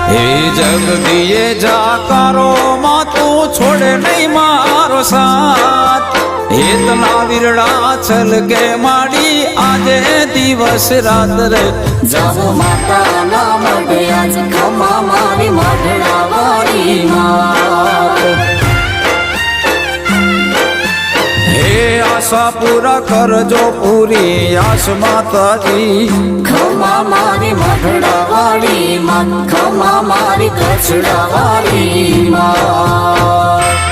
હે જગદીએ જાકારો માં તું છોડે નહીં મારો સાથ હેતના વિરડા છલકે માડી આજે દિવસ રાત રે જાજો માતા ના મઢે આજ ખમા મારી મઢડા વાળી માત હે આશા પૂરા કરજો પૂરી આશ માતાજી ખમા મારી મઢડા વાળી માત ખમા મારી કચડા વાળી માત